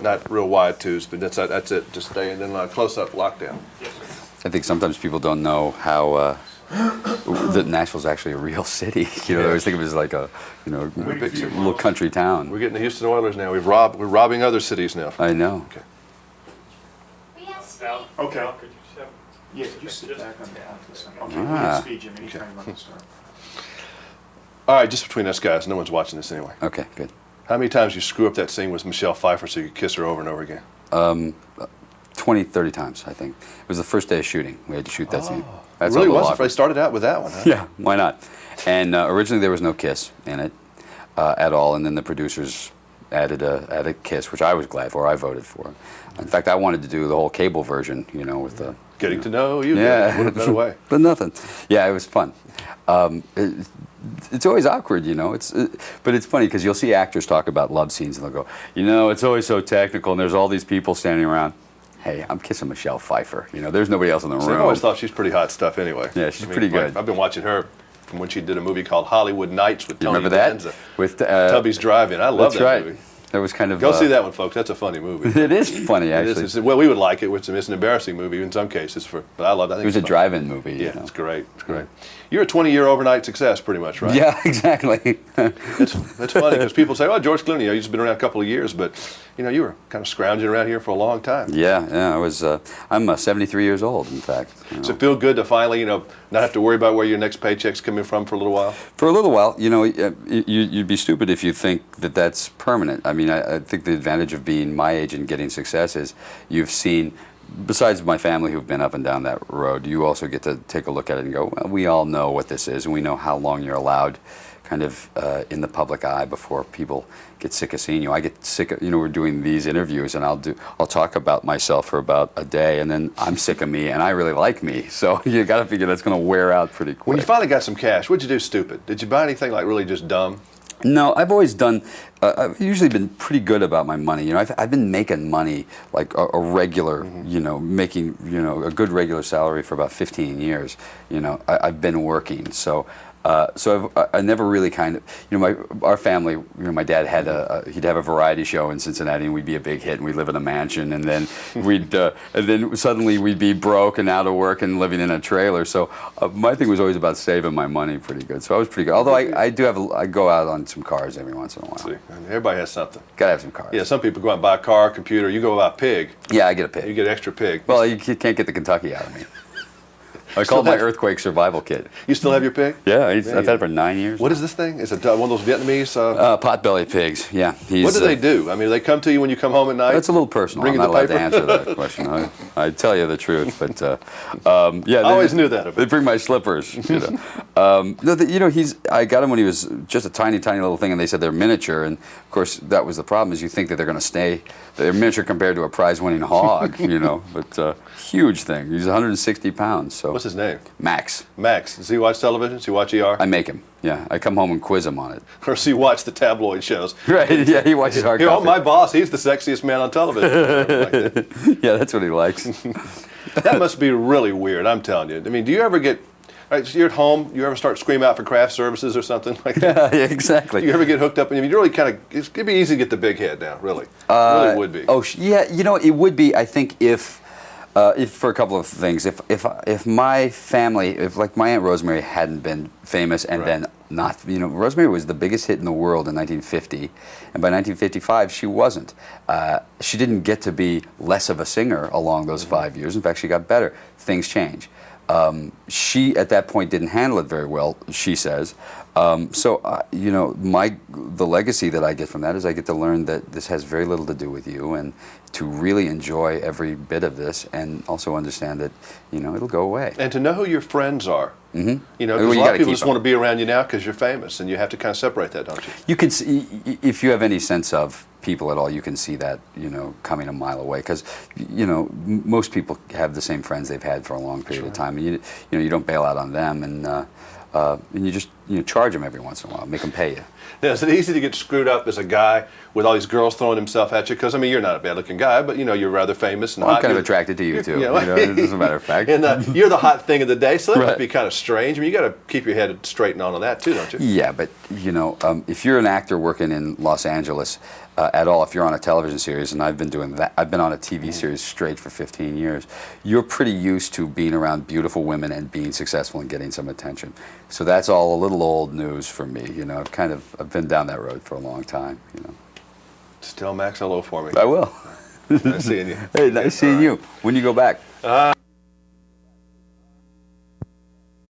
Not real wide twos, but that's it. Just stay and then close-up lockdown. I think sometimes people don't know how that Nashville's actually a real city. You know, they always think of it as like a, you know, big, little country town. We're getting the Houston Oilers now. We're robbing other cities now. I know. Okay. Okay. Could you just have, Yeah, could you sit back on this one? Okay, Ah. we're going to speed, Jim. Anytime you want to start. All right, just between us guys, no one's watching this anyway. Okay, good. How many times you screw up that scene with Michelle Pfeiffer so you could kiss her over and over again? 20, 30 times, I think. It was the first day of shooting. We had to shoot that scene. It really was. They started out with that one, huh? Yeah, why not? And originally there was no kiss in it at all, and then the producers added a kiss, which I was glad for. I voted for. In fact, I wanted to do the whole cable version, you know, with the Getting to know you. Yeah, Would have been a way. but nothing. Yeah, it was fun. It's always awkward, you know. But it's funny because you'll see actors talk about love scenes and they'll go, you know, it's always so technical, and there's all these people standing around. Hey, I'm kissing Michelle Pfeiffer. You know, there's nobody else in the room. I always thought she's pretty hot stuff anyway. Yeah, she's pretty good. I've been watching her from when she did a movie called Hollywood Nights with You Tony remember that? Danza. With Tubby's Drive-In. I love that's that right. movie. That was kind of. Go see that one, folks. That's a funny movie. It is funny, It actually. is. Well, we would like it. It's an embarrassing movie in some cases, but I love that. I think It was a it's funny. drive-in movie. Yeah, you know? it's great. It's great. You're a 20-year overnight success, pretty much, right? Yeah, exactly. It's funny because people say, "Oh, George Clooney, you've just been around a couple of years," but you know, you were kind of scrounging around here for a long time. Yeah. I was. I'm 73 years old, in fact. You know. Does it feel good to finally, you know, not have to worry about where your next paycheck's coming from for a little while? For a little while, you know, you'd be stupid if you think that that's permanent. I mean, I think the advantage of being my age and getting success is you've seen, besides my family who've been up and down that road, you also get to take a look at it and go, well, we all know what this is, and we know how long you're allowed kind of in the public eye before people get sick of seeing you. I get sick of, you know, we're doing these interviews and I'll talk about myself for about a day and then I'm sick of me and I really like me. So you got to figure that's going to wear out pretty quick. When you finally got some cash, what'd you do stupid? Did you buy anything like really just dumb? No, I've always done. I've usually been pretty good about my money. You know, I've been making money like a regular. You know, making a good regular salary for about 15 years. You know, I've been working. So I never really kind of, you know, our family, you know, my dad had he'd have a variety show in Cincinnati and we'd be a big hit and we'd live in a mansion and then and then suddenly we'd be broke and out of work and living in a trailer. So my thing was always about saving my money pretty good. So I was pretty good. Although I go out on some cars every once in a while. See, everybody has something. Gotta have some cars. Yeah, some people go out and buy a car, computer. You go buy a pig. Yeah, I get a pig. You get an extra pig. Well, you can't get the Kentucky out of me. I call it my earthquake survival kit. You still have your pig? Yeah, I've had it for 9 years. What is this thing? Is it one of those Vietnamese? Potbelly pigs, yeah. What do they do? I mean, do they come to you when you come home at night? That's a little personal. Bring I'm you not the allowed paper? to answer that question. I tell you the truth, but yeah. I always knew that. They bring my slippers. You know, you know, I got him when he was just a tiny, tiny little thing, and they said they're miniature, and of course that was the problem. Is you think that they're going to stay, they're miniature compared to a prize-winning hog, you know, but huge thing. He's 160 pounds. So What's his name? Max. Max. Does he watch television? Does he watch ER? I make him. Yeah, I come home and quiz him on it. Or does he watch the tabloid shows? Right? Yeah, he watches hard You know, copy. my boss, he's the sexiest man on television. Yeah, that's what he likes. That must be really weird, I'm telling you. I mean, do you ever get, right, so you're at home, you ever start screaming out for craft services or something like that? Yeah, exactly. Do you ever get hooked up? I mean, you really kind of, it'd be easy to get the big head now, really. It really would be. Oh, yeah, you know, it would be, I think, if for a couple of things, if my family, if like my Aunt Rosemary hadn't been famous and then not, you know, Rosemary was the biggest hit in the world in 1950, and by 1955 she wasn't. She didn't get to be less of a singer along those 5 years. In fact, she got better. Things change. She at that point didn't handle it very well, she says. You know, the legacy that I get from that is I get to learn that this has very little to do with you, and to really enjoy every bit of this, and also understand that, you know, it'll go away. And to know who your friends are. Mm-hmm. You know, Well, because you a lot gotta of people keep just them. want to be around you now because you're famous, and you have to kind of separate that, don't you? You can see, if you have any sense of people at all, you can see that, you know, coming a mile away, because, you know, most people have the same friends they've had for a long period of time, and you know, you don't bail out on them, and you just, charge them every once in a while, make them pay you. Now, is it easy to get screwed up as a guy with all these girls throwing themselves at you? Because, I mean, you're not a bad-looking guy, but, you're rather famous and Well, I'm hot. kind of You're- attracted to you too. Yeah, well, As a matter of fact. And you're the hot thing of the day, so that Right. must be kind of strange. I mean, you got to keep your head straight and on that too, don't you? Yeah, but if you're an actor working in Los Angeles at all, if you're on a television series, and I've been doing that, I've been on a TV series straight for 15 years, you're pretty used to being around beautiful women and being successful and getting some attention. So that's all a little old news for me. I've been down that road for a long time. Just tell Max hello for me. I will. Nice seeing you. Hey, nice seeing you. When you go back?